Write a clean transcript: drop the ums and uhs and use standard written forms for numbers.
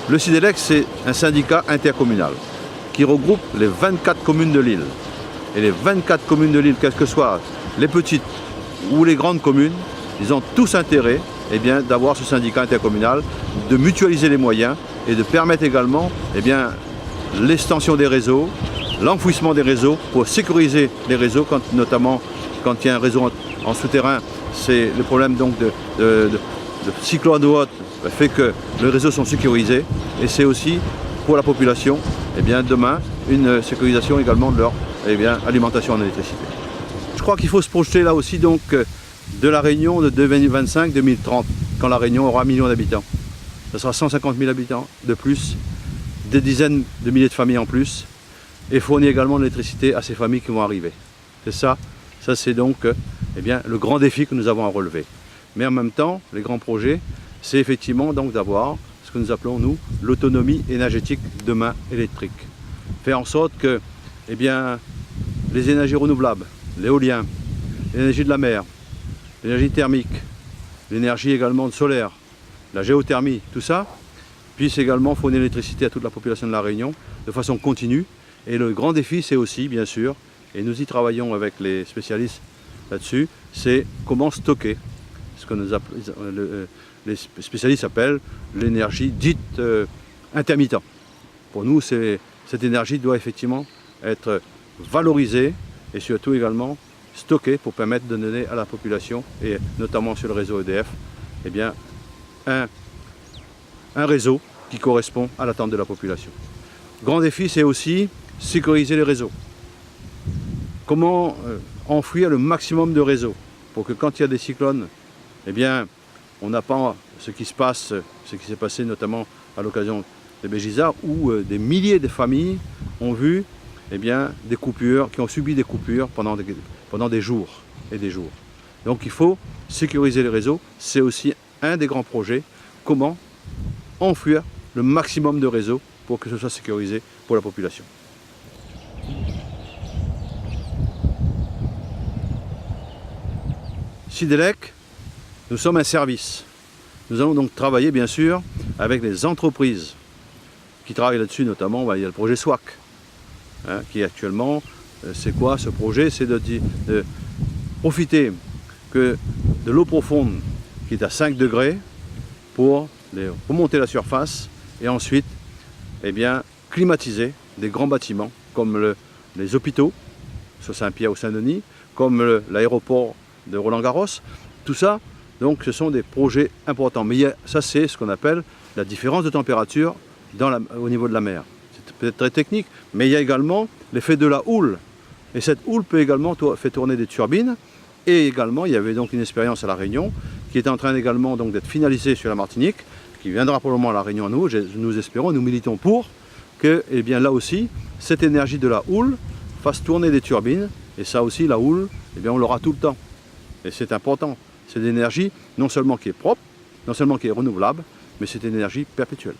Le Sidelec, c'est un syndicat intercommunal qui regroupe les 24 communes de l'île. Et les 24 communes de l'île, quelles que soient les petites ou les grandes communes, ils ont tous intérêt d'avoir ce syndicat intercommunal, de mutualiser les moyens et de permettre également l'extension des réseaux, l'enfouissement des réseaux pour sécuriser les réseaux, notamment quand il y a un réseau en souterrain, c'est le problème donc de cyclone ou autre fait que les réseaux sont sécurisés et c'est aussi pour la population demain une sécurisation également de leur alimentation en électricité. Je crois qu'il faut se projeter là aussi donc de la Réunion de 2025-2030 quand la Réunion aura 1 million d'habitants. Ce sera 150 000 habitants de plus, des dizaines de milliers de familles en plus et fournir également de l'électricité à ces familles qui vont arriver. C'est ça c'est donc le grand défi que nous avons à relever. Mais en même temps, les grands projets, c'est effectivement donc d'avoir ce que nous appelons nous l'autonomie énergétique demain électrique. Faire en sorte que les énergies renouvelables, l'éolien, l'énergie de la mer, l'énergie thermique, l'énergie également solaire, la géothermie, tout ça, puisse également fournir l'électricité à toute la population de la Réunion de façon continue. Et le grand défi, c'est aussi, bien sûr, et nous y travaillons avec les spécialistes là-dessus, c'est comment stocker ce que les spécialistes appellent l'énergie dite intermittente. Pour nous, cette énergie doit effectivement être valorisée et surtout également stockée pour permettre de donner à la population, et notamment sur le réseau EDF, un réseau qui correspond à l'attente de la population. Grand défi, c'est aussi sécuriser les réseaux. Comment enfouir le maximum de réseaux pour que quand il y a des cyclones, on n'a pas ce qui se passe, ce qui s'est passé notamment à l'occasion des Bégisards, où des milliers de familles ont vu des coupures, qui ont subi des coupures pendant des jours et des jours. Donc il faut sécuriser les réseaux, c'est aussi un des grands projets, comment enfouir le maximum de réseaux pour que ce soit sécurisé pour la population. Sidelec, nous sommes un service. Nous allons donc travailler bien sûr avec les entreprises qui travaillent là-dessus, notamment il y a le projet SWAC, qui actuellement, c'est quoi ce projet? C'est de profiter de l'eau profonde qui est à 5 degrés pour remonter la surface et ensuite climatiser des grands bâtiments comme les hôpitaux sur Saint-Pierre ou Saint-Denis, comme l'aéroport de Roland-Garros. Tout ça, donc, ce sont des projets importants. Mais ça, c'est ce qu'on appelle la différence de température au niveau de la mer. C'est peut-être très technique, mais il y a également l'effet de la houle. Et cette houle peut également faire tourner des turbines. Et également, il y avait donc une expérience à La Réunion qui est en train également d'être finalisée sur la Martinique, qui viendra probablement à La Réunion à nous. Nous espérons, nous militons pour que, là aussi, cette énergie de la houle fasse tourner des turbines. Et ça aussi, la houle, on l'aura tout le temps. Et c'est important. C'est une énergie non seulement qui est propre, non seulement qui est renouvelable, mais c'est une énergie perpétuelle.